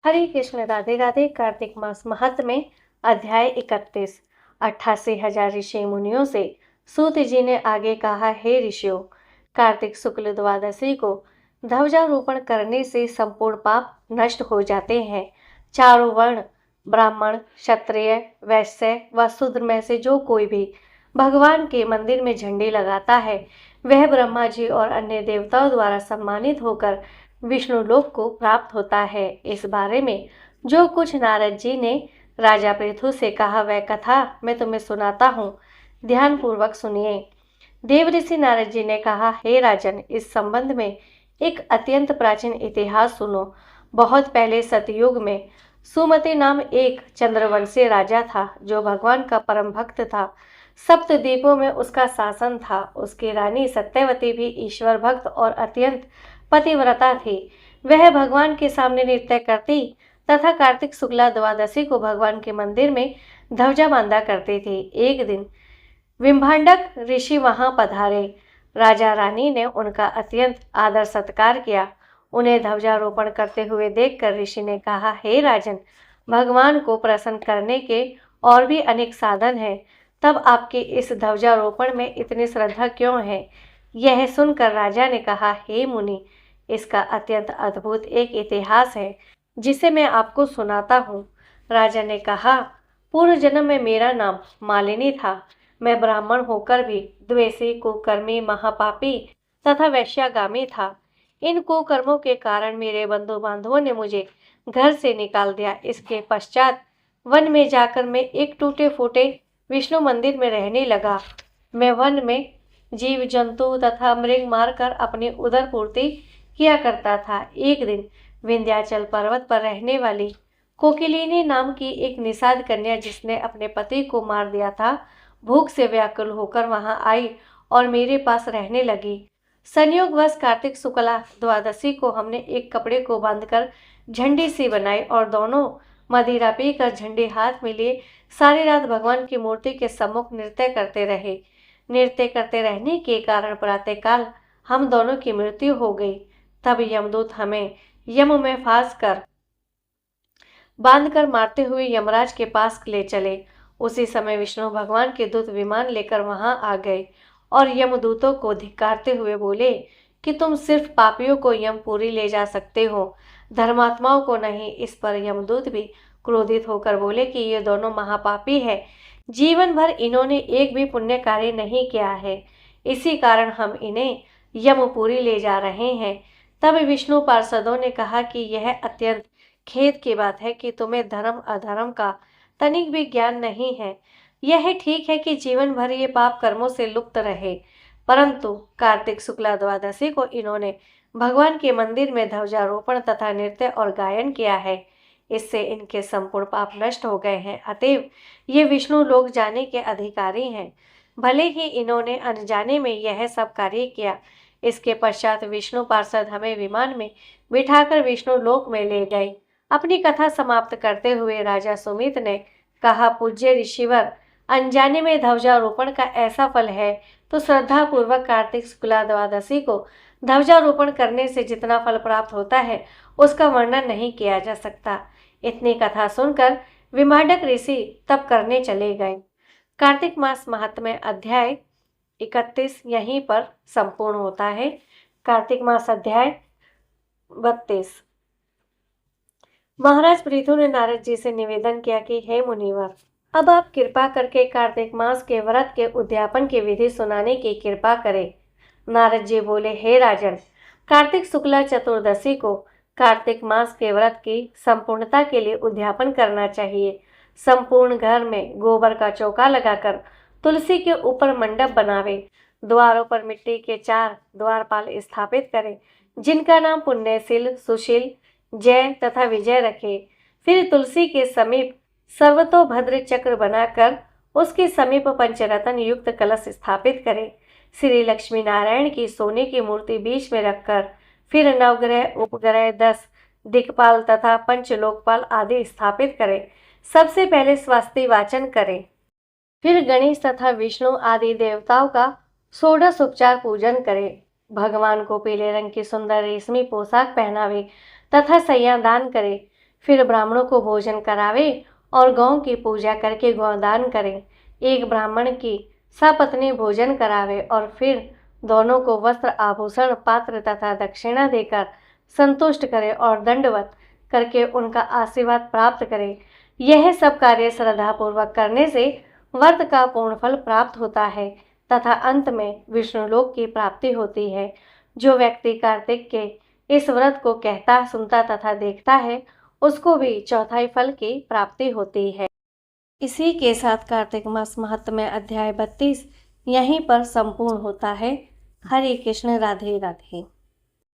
हरे कृष्ण, राधे राधे। कार्तिक मास महत्व में अध्याय 31। 88,000 ऋषि मुनियों से सूत जी ने आगे कहा, हे ऋषियों, कार्तिक शुक्ल द्वादशी को ध्वजारोपण करने से संपूर्ण पाप नष्ट हो जाते हैं। चारों वर्ण ब्राह्मण, क्षत्रिय, वैश्य व शूद्र में से जो कोई भी भगवान के मंदिर में झंडी लगाता है, वह ब्रह्मा जी और अन्य देवताओं द्वारा सम्मानित होकर विष्णु लोक को प्राप्त होता है। इस बारे में जो कुछ नारद जी ने राजा पृथु से कहा, वह कथा मैं तुम्हें सुनाता हूँ, ध्यान पूर्वक सुनिए। देव ऋषि नारद जी ने कहा, हे राजन, इस संबंध में एक अत्यंत प्राचीन इतिहास सुनो। बहुत पहले सतयुग में सुमति नाम एक चंद्रवंशी राजा था, जो भगवान का परम भक्त था। सप्त द्वीपों में उसका शासन था। उसकी रानी सत्यवती भी ईश्वर भक्त और अत्यंत पतिव्रता थी। वह भगवान के सामने नृत्य करती तथा कार्तिक शुक्ला द्वादशी को भगवान के मंदिर में ध्वजा बांधा करती थी। एक दिन विम्भांडक ऋषि वहां पधारे। राजा रानी ने उनका अत्यंत आदर सत्कार किया। उन्हें ध्वजारोपण करते हुए देखकर ऋषि ने कहा, हे राजन, भगवान को प्रसन्न करने के और भी अनेक साधन हैं, तब आपके इस ध्वजारोपण में इतनी श्रद्धा क्यों है? यह सुनकर राजा ने कहा, हे मुनि, इसका अत्यंत अद्भुत एक इतिहास है, जिसे मैं आपको सुनाता हूँ। राजा ने कहा, पूर्व जन्म में मेरा नाम मालिनी था। मैं ब्राह्मण होकर भी द्वेषी, कुकर्मी, महापापी तथा वैश्यागामी था। इन कुकर्मों के कारण मेरे बंधु बांधवों ने मुझे घर से निकाल दिया। इसके पश्चात वन में जाकर मैं एक टूटे फूटे विष्णु मंदिर में रहने लगा। मैं वन में जीव जंतु तथा मृग मारकर अपनी उदर पूर्ति किया करता था। एक दिन विंध्याचल पर्वत पर रहने वाली कोकिलिनी नाम की एक निषाद कन्या, जिसने अपने पति को मार दिया था, भूख से व्याकुल होकर वहां आई और मेरे पास रहने लगी। संयोगवश कार्तिक शुक्ला द्वादशी को हमने एक कपड़े को बांधकर झंडी सी बनाई और दोनों मदिरा पीकर झंडी हाथ में लिए सारी रात भगवान की मूर्ति के सम्मुख नृत्य करते रहे। नृत्य करते रहने के कारण प्रातःकाल हम दोनों की मृत्यु हो गई। तब यमदूत हमें यम में फांस कर बांधकर मारते हुए यमराज के पास ले चले। उसी समय विष्णु भगवान के दूत विमान लेकर वहां आ गए और यमदूतों को धिक्कारते हुए बोले कि तुम सिर्फ पापियों को यमपुरी ले जा सकते हो, धर्मात्माओं को नहीं। इस पर यमदूत भी क्रोधित होकर बोले कि ये दोनों महापापी है, जीवन भर इन्होंने एक भी पुण्य कार्य नहीं किया है, इसी कारण हम इन्हें यमपुरी ले जा रहे हैं। तब विष्णु पार्षदों ने कहा कि यह अत्यंत खेद की बात है कि तुम्हें धर्म अधर्म का तनिक भी ज्ञान नहीं है। यह ठीक है कि जीवन भर ये पाप कर्मों से लुप्त रहे, परंतु कार्तिक शुक्ला द्वादशी को इन्होंने भगवान के मंदिर में ध्वजारोपण तथा नृत्य और गायन किया है। इससे इनके संपूर्ण पाप नष्ट हो गए हैं। अतएव ये विष्णु लोक जाने के अधिकारी हैं। भले ही इन्होंने अनजाने में यह सब कार्य किया। इसके पश्चात विष्णु पार्षद हमें विमान में बिठाकर विष्णु लोक में ले गए। अपनी कथा समाप्त करते हुए राजा सुमित ने कहा, पूज्य ऋषिवर, अनजाने में ध्वजारोपण का ऐसा फल है, तो श्रद्धा पूर्वक कार्तिक शुक्ला द्वादशी को ध्वजारोपण करने से जितना फल प्राप्त होता है, उसका वर्णन नहीं किया जा सकता। इतनी कथा सुनकर विमांडक ऋषि तप करने चले गए। कार्तिक मास महात्म्य अध्याय 31 यहीं पर संपूर्ण होता है। कार्तिक मास अध्याय 32। महाराज पृथु ने नारद जी से निवेदन किया कि हे मुनिवर, अब आप कृपा करके कार्तिक मास के व्रत के उद्यापन की विधि सुनाने की कृपा करें। नारद जी बोले, हे राजन, कार्तिक शुक्ला चतुर्दशी को कार्तिक मास के व्रत की संपूर्णता के लिए उद्यापन करना चाहिए। संपूर्ण घर में गोबर का चौका लगाकर तुलसी के ऊपर मंडप बनावे। द्वारों पर मिट्टी के 4 द्वारपाल स्थापित करें, जिनका नाम पुण्यशील, सुशील, जय तथा विजय रखे। फिर तुलसी के समीप सर्वतोभद्र चक्र बनाकर उसके समीप पंचरत्न युक्त कलश स्थापित करें। श्री लक्ष्मी नारायण की सोने की मूर्ति बीच में रखकर फिर नवग्रह, उपग्रह, 10 दिक्पाल तथा पंचलोकपाल आदि स्थापित करें। सबसे पहले स्वस्ति वाचन करें। फिर गणेश तथा विष्णु आदि देवताओं का षोडशोपचार पूजन करें। भगवान को पीले रंग की सुंदर रेशमी पोशाक पहनावे तथा सैया दान करे। फिर ब्राह्मणों को भोजन करावे और गौ की पूजा करके गौदान करें। एक ब्राह्मण की सपत्नी भोजन करावे और फिर दोनों को वस्त्र, आभूषण, पात्र तथा दक्षिणा देकर संतुष्ट करे और दंडवत करके उनका आशीर्वाद प्राप्त करे। यह सब कार्य श्रद्धापूर्वक करने से व्रत का पूर्ण फल प्राप्त होता है तथा अंत में विष्णुलोक की प्राप्ति होती है। जो व्यक्ति कार्तिक के इस व्रत को कहता, सुनता तथा देखता है, उसको भी चौथाई फल की प्राप्ति होती है। इसी के साथ कार्तिक मास महात्म्य अध्याय 32 यहीं पर संपूर्ण होता है। हरे कृष्ण, राधे राधे।